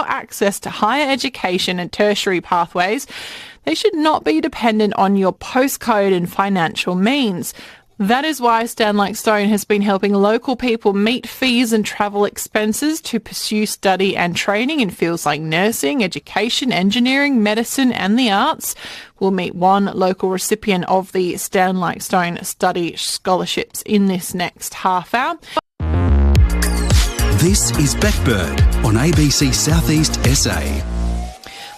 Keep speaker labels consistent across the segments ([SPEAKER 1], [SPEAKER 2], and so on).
[SPEAKER 1] access to higher education and tertiary pathways, they should not be dependent on your postcode and financial means. That is why Stand Like Stone has been helping local people meet fees and travel expenses to pursue study and training in fields like nursing, education, engineering, medicine and the arts. We'll meet one local recipient of the Stand Like Stone study scholarships in this next half hour.
[SPEAKER 2] This is Becc Bird on ABC Southeast SA.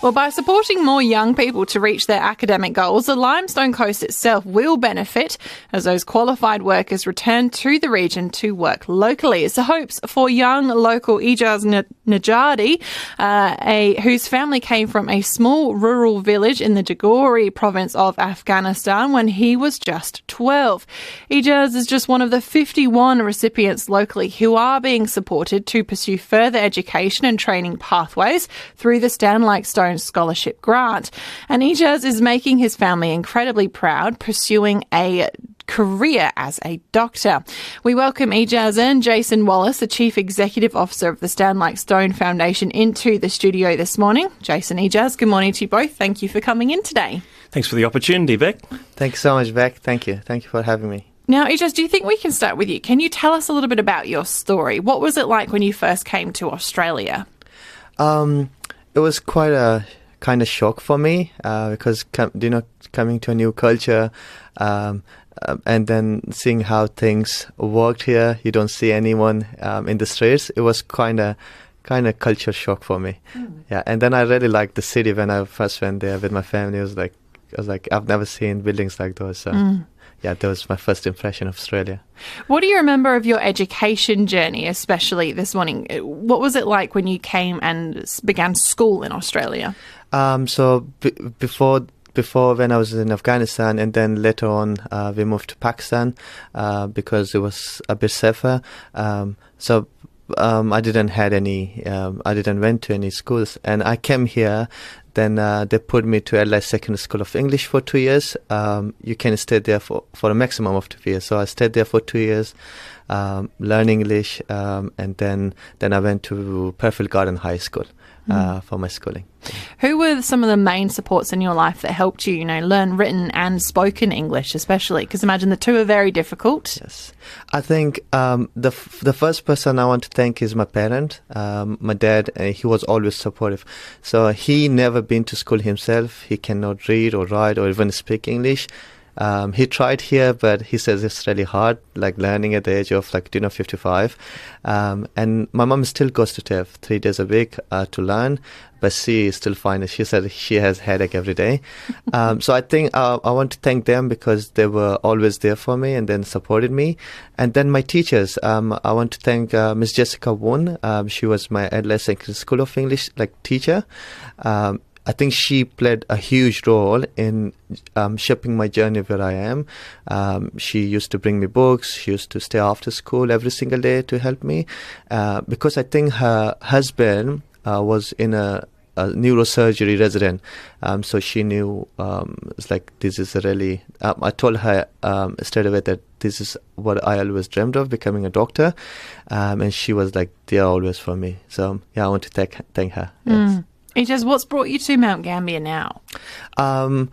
[SPEAKER 1] Well, by supporting more young people to reach their academic goals, the Limestone Coast itself will benefit as those qualified workers return to the region to work locally. It's the hopes for young local Ejaz Nijadi, whose family came from a small rural village in the Jaghori province of Afghanistan when he was just 12. Ejaz is just one of the 51 recipients locally who are being supported to pursue further education and training pathways through the Stand Like Stone scholarship grant. And Ejaz is making his family incredibly proud, pursuing a career as a doctor. We welcome Ejaz and Jason Wallace, the Chief Executive Officer of the Stand Like Stone Foundation, into the studio this morning. Jason, Ejaz, good morning to you both. Thank you for coming in today.
[SPEAKER 3] Thanks for the opportunity, Becc.
[SPEAKER 4] Thanks so much, Becc. Thank you. Thank you for having me.
[SPEAKER 1] Now, Ejaz, do you think we can start with you? Can you tell us a little bit about your story? What was it like when you first came to Australia?
[SPEAKER 4] It was quite a kind of shock for me because, coming to a new culture and then seeing how things worked here, you don't see anyone in the streets. It was kind of culture shock for me. Yeah, and then I really liked the city when I first went there with my family. I was like, I've never seen buildings like those. So. Yeah, that was my first impression of Australia.
[SPEAKER 1] What do you remember of your education journey, especially this morning? What was it like when you came and began school in Australia?
[SPEAKER 4] Before when I was in Afghanistan, and then later on we moved to Pakistan because it was a bit safer. I didn't went to any schools, and I came here. Then they put me to Adelaide Secondary School of English for 2 years. You can stay there for a maximum of 2 years. So I stayed there for 2 years, learning English, and then I went to Perfield Garden High School for my schooling.
[SPEAKER 1] Who were some of the main supports in your life that helped you, learn written and spoken English, especially? Because imagine the two are very difficult.
[SPEAKER 4] Yes. I think the first person I want to thank is my parent. My dad, he was always supportive. So he never been to school himself. He cannot read or write or even speak English. He tried here, but he says it's really hard, like learning at the age of 55. And my mom still goes to TAFE 3 days a week to learn, but she is still fine. She said she has headache every day. So I think I want to thank them because they were always there for me and then supported me. And then my teachers, I want to thank Miss Jessica Woon. She was my Adelaide Secondary School of English teacher. I think she played a huge role in shaping my journey where I am. She used to bring me books. She used to stay after school every single day to help me because I think her husband was in a neurosurgery resident. So she knew this is a really... I told her straight away that this is what I always dreamed of, becoming a doctor. And she was there always for me. So, yeah, I want to thank her. Yes.
[SPEAKER 1] Ejaz, what's brought you to Mount Gambier now?
[SPEAKER 4] So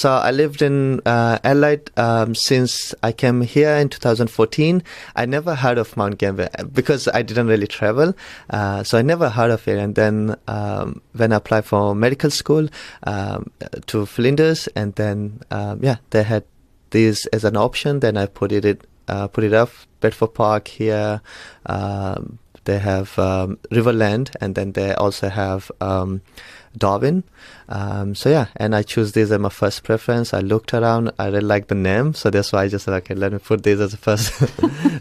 [SPEAKER 4] I lived in Adelaide since I came here in 2014. I never heard of Mount Gambier because I didn't really travel. So I never heard of it. And then when I applied for medical school to Flinders, and then they had this as an option. Then I put it up. Bedford Park here. They have Riverland, and then they also have Darwin. And I choose this as my first preference. I looked around, I really like the name, so that's why I just said, okay, let me put this as a first.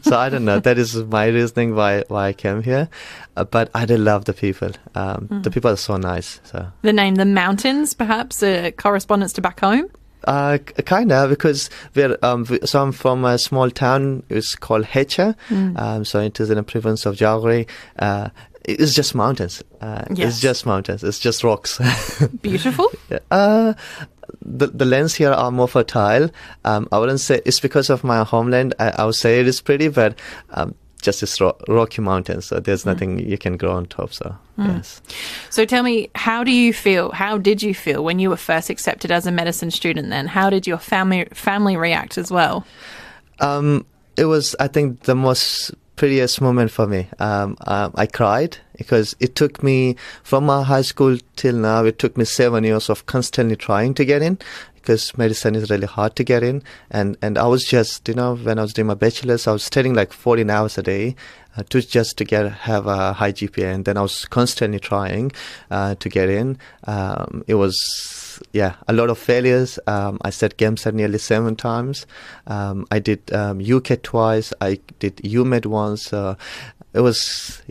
[SPEAKER 4] So I don't know, that is my reasoning why I came here. But I really love the people. The people are so nice. So
[SPEAKER 1] the name, the mountains, perhaps a correspondence to back home?
[SPEAKER 4] Kind of, because so I'm from a small town. It's called Hecha. So it is in the province of Jaghori. It's just mountains. It's just mountains. It's just rocks.
[SPEAKER 1] Beautiful.
[SPEAKER 4] The lands here are more fertile. I wouldn't say it's because of my homeland. I would say it is pretty, but just this rocky mountains. So there's nothing you can grow on top. So yes.
[SPEAKER 1] So tell me, how did you feel when you were first accepted as a medicine student then? How did your family react as well?
[SPEAKER 4] It was, I think, the most prettiest moment for me. I cried because it took me, from my high school till now, it took me 7 years of constantly trying to get in, because medicine is really hard to get in. And I was just, when I was doing my bachelor's, I was studying like 14 hours a day to have a high GPA. And then I was constantly trying to get in. It was, a lot of failures. I set GAMSA nearly 7 times. I did UCAT twice. I did UMed once. It was,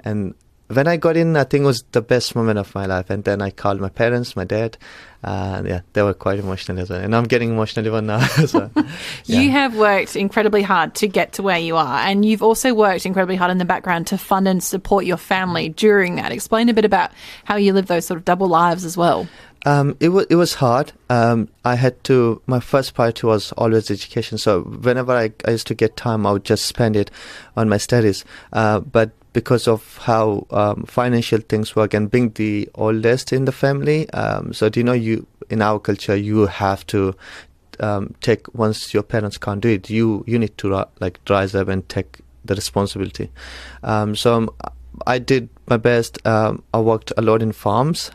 [SPEAKER 4] and when I got in, I think it was the best moment of my life. And then I called my parents, my dad. They were quite emotional as well. And I'm getting emotional even now. So,
[SPEAKER 1] You have worked incredibly hard to get to where you are. And you've also worked incredibly hard in the background to fund and support your family during that. Explain a bit about how you live those sort of double lives as well.
[SPEAKER 4] It was hard. My first priority was always education. So whenever I used to get time, I would just spend it on my studies. But because of how financial things work, and being the oldest in the family, so you in our culture, you have to take, once your parents can't do it, you need to rise up and take the responsibility. So I did my best. I worked a lot in farms,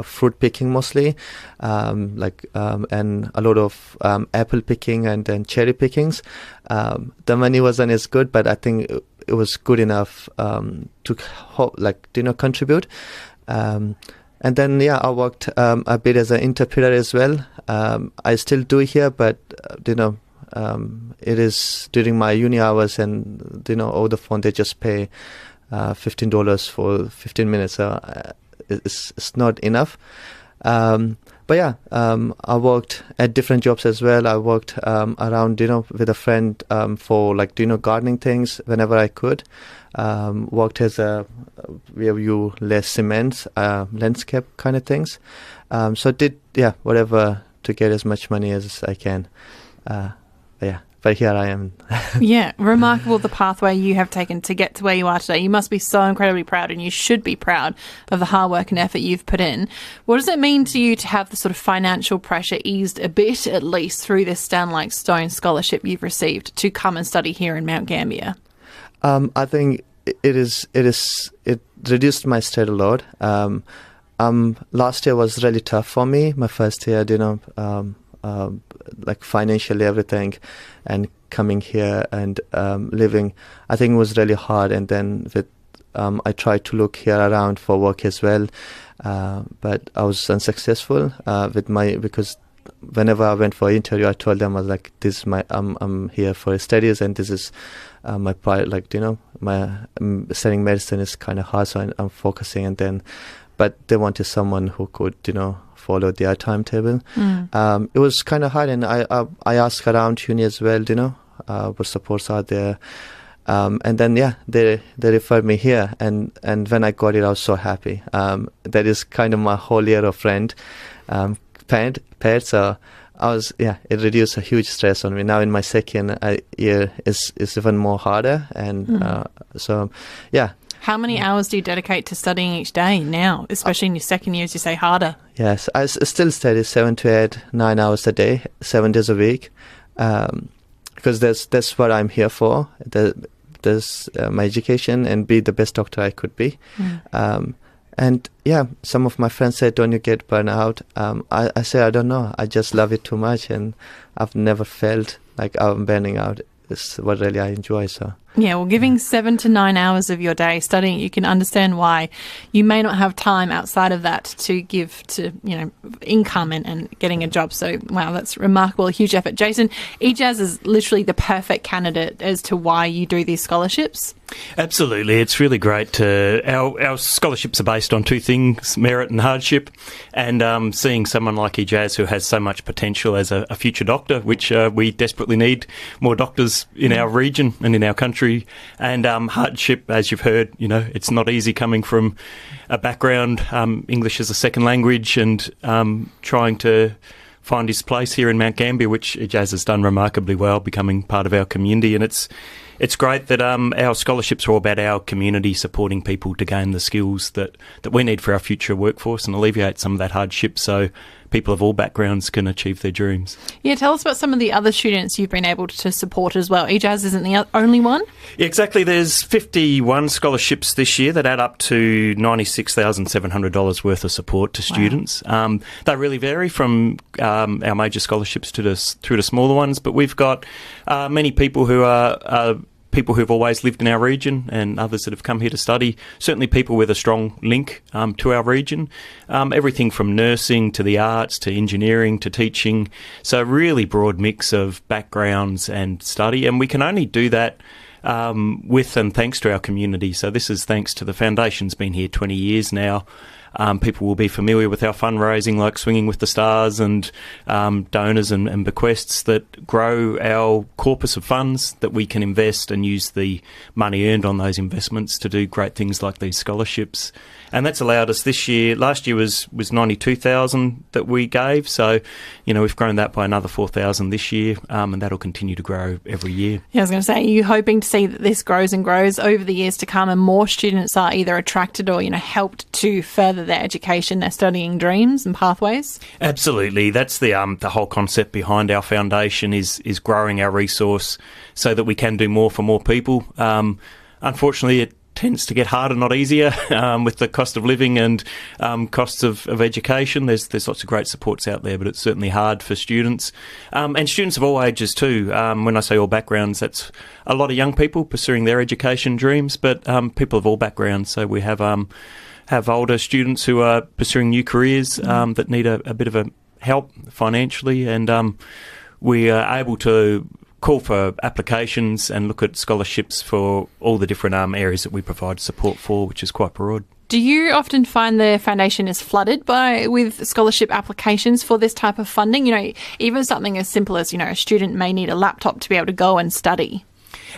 [SPEAKER 4] fruit picking mostly, and a lot of apple picking and then cherry pickings. The money wasn't as good, but I think it was good enough to contribute. And then I worked a bit as an interpreter as well. I still do here, but it is during my uni hours, and over the phone they just pay $15 for 15 minutes. So it's not enough. I worked at different jobs as well. I worked around, with a friend for gardening things whenever I could. Worked as where you lay cement, landscape kind of things. So did whatever to get as much money as I can. But here I am.
[SPEAKER 1] Yeah, remarkable the pathway you have taken to get to where you are today. You must be so incredibly proud, and you should be proud of the hard work and effort you've put in. What does it mean to you to have the sort of financial pressure eased a bit, at least, through this Stand Like Stone scholarship you've received to come and study here in Mount Gambier?
[SPEAKER 4] I think it reduced my stress a lot. Last year was really tough for me. My first year, financially everything, and coming here and living, I think it was really hard. And then I tried to look here around for work as well, but I was unsuccessful because whenever I went for an interview, I told them, I was like, this is I'm here for studies, and this is my prior, my studying medicine is kind of hard, so I'm focusing. But they wanted someone who could, follow their timetable. It was kind of hard, and I asked around uni as well, what supports are there. And then they referred me here, and when I got it, I was so happy. That is kind of my whole year of rent paid. So I was it reduced a huge stress on me. Now in my second year is even more harder, and How many hours do you dedicate to studying each day now, especially in your second year, as you say, harder? Yes, I still study 7 to 8, 9 hours a day, 7 days a week, because that's what I'm here for. There's my education and be the best doctor I could be. And some of my friends said, don't you get burned out? I say, I don't know. I just love it too much, and I've never felt like I'm burning out. It's what really I enjoy, so... Yeah, well, giving 7 to 9 hours of your day studying, you can understand why you may not have time outside of that to give to, income and getting a job. So, wow, that's remarkable, a huge effort. Jason, Ejaz is literally the perfect candidate as to why you do these scholarships.
[SPEAKER 3] Absolutely. It's really great. Our scholarships are based on 2 things, merit and hardship, and seeing someone like Ejaz who has so much potential as a future doctor, which we desperately need more doctors in our region and in our country. And hardship, as you've heard, it's not easy coming from a background, English as a second language, and trying to find his place here in Mount Gambier, which Ejaz has done remarkably well, becoming part of our community. And it's it's great that our scholarships are all about our community supporting people to gain the skills that we need for our future workforce and alleviate some of that hardship so people of all backgrounds can achieve their dreams.
[SPEAKER 1] Yeah, tell us about some of the other students you've been able to support as well. Ejaz isn't the only one.
[SPEAKER 3] Yeah, exactly. There's 51 scholarships this year that add up to $96,700 worth of support to students.
[SPEAKER 1] Wow.
[SPEAKER 3] They really vary from our major scholarships through to smaller ones, but we've got many people who are people who've always lived in our region and others that have come here to study, certainly people with a strong link to our region, everything from nursing to the arts to engineering to teaching, so a really broad mix of backgrounds and study, and we can only do that with and thanks to our community. So this is thanks to the Foundation's been here 20 years now. People will be familiar with our fundraising like Swinging with the Stars and donors and bequests that grow our corpus of funds that we can invest and use the money earned on those investments to do great things like these scholarships. And that's allowed us this year. Last year was 92,000 that we gave. So, we've grown that by another 4,000 this year, and that'll continue to grow every year.
[SPEAKER 1] Yeah, I was going to say, are you hoping to see that this grows and grows over the years to come and more students are either attracted or, helped to further their education, their studying dreams and pathways?
[SPEAKER 3] Absolutely. That's the whole concept behind our foundation is growing our resource so that we can do more for more people. Unfortunately, it tends to get harder, not easier, with the cost of living and costs of education. There's lots of great supports out there, but it's certainly hard for students. And students of all ages too. When I say all backgrounds, that's a lot of young people pursuing their education dreams, but people of all backgrounds. So we have older students who are pursuing new careers that need a bit of a help financially, and we are able to call for applications and look at scholarships for all the different areas that we provide support for, which is quite broad.
[SPEAKER 1] Do you often find the foundation is flooded with scholarship applications for this type of funding? Even something as simple as, a student may need a laptop to be able to go and study.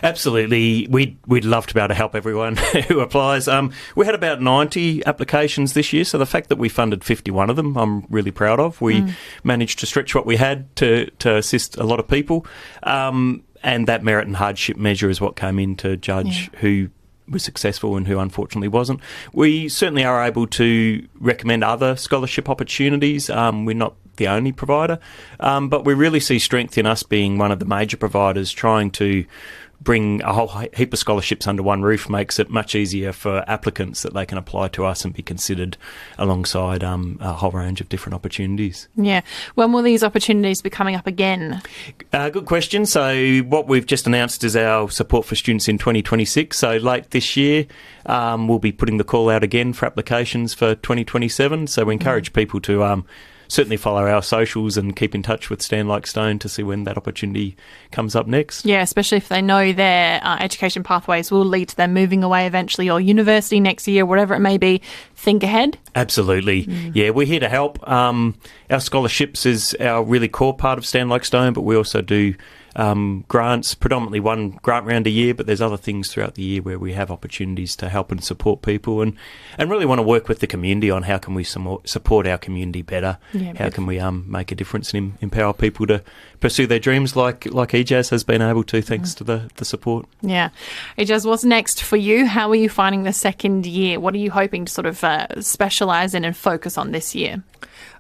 [SPEAKER 3] Absolutely. We'd love to be able to help everyone who applies. We had about 90 applications this year, so the fact that we funded 51 of them, I'm really proud of. We managed to stretch what we had to assist a lot of people, and that merit and hardship measure is what came in to judge who was successful and who unfortunately wasn't. We certainly are able to recommend other scholarship opportunities. We're not the only provider, but we really see strength in us being one of the major providers. Trying to bring a whole heap of scholarships under one roof makes it much easier for applicants that they can apply to us and be considered alongside a whole range of different opportunities. Yeah.
[SPEAKER 1] When will these opportunities be coming up again?
[SPEAKER 3] Good question. So what we've just announced is our support for students in 2026. So late this year, we'll be putting the call out again for applications for 2027. So we encourage people to certainly follow our socials and keep in touch with Stand Like Stone to see when that opportunity comes up next.
[SPEAKER 1] Yeah, especially if they know their education pathways will lead to them moving away eventually or university next year, whatever it may be. Think ahead.
[SPEAKER 3] Absolutely. Yeah, we're here to help. Our scholarships is our really core part of Stand Like Stone, but we also do grants, predominantly one grant round a year, but there's other things throughout the year where we have opportunities to help and support people and really want to work with the community on how can we support our community better, how can we make a difference and empower people to pursue their dreams like Ejaz has been able to thanks to the support.
[SPEAKER 1] Yeah. Ejaz, what's next for you? How are you finding the second year? What are you hoping to sort of specialise in and focus on this year?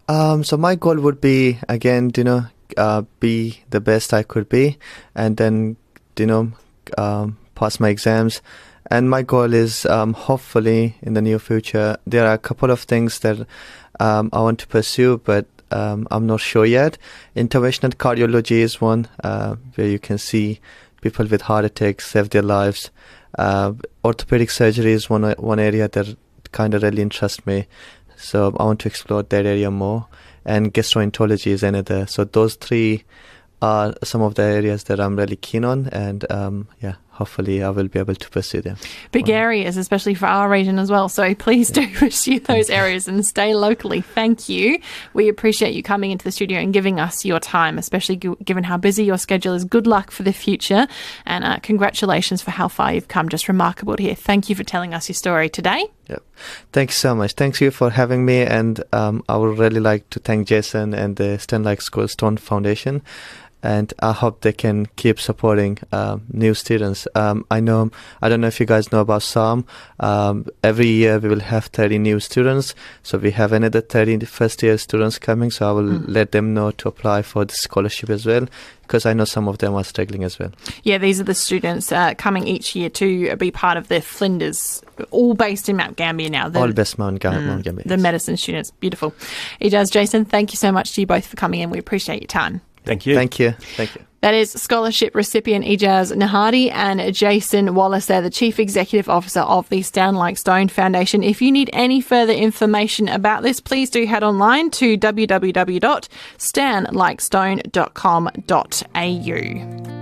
[SPEAKER 4] So my goal would be, again, be the best I could be, and then pass my exams. And my goal is hopefully in the near future there are a couple of things that I want to pursue, but I'm not sure yet. Interventional cardiology is one where you can see people with heart attacks save their lives. Orthopedic surgery is one area that kind of really interests me, so I want to explore that area more. And gastroenterology is another. So those three are some of the areas that I'm really keen on, and hopefully I will be able to pursue them.
[SPEAKER 1] Big areas, especially for our region as well. So please do pursue those areas and stay locally. Thank you. We appreciate you coming into the studio and giving us your time, especially given how busy your schedule is. Good luck for the future, and congratulations for how far you've come. Just remarkable to hear. Thank you for telling us your story today.
[SPEAKER 4] Yep. Thanks so much. Thank you for having me, and I would really like to thank Jason and the Stand Like Stone Foundation. and I hope they can keep supporting new students. I don't know if you guys know about SAM. Every year we will have 30 new students, so we have another 30 first-year students coming, so I will let them know to apply for the scholarship as well, because I know some of them are struggling as well.
[SPEAKER 1] Yeah, these are the students coming each year to be part of the Flinders, all based in Mount Gambier now.
[SPEAKER 4] All based Mount Gambier.
[SPEAKER 1] The medicine students. Beautiful. Ejaz, Jason, thank you so much to you both for coming in. We appreciate your time.
[SPEAKER 3] Thank you.
[SPEAKER 4] Thank you.
[SPEAKER 1] That is scholarship recipient Ejaz Nijadi and Jason Wallace. They're the Chief Executive Officer of the Stand Like Stone Foundation. If you need any further information about this, please do head online to www.standlikestone.com.au.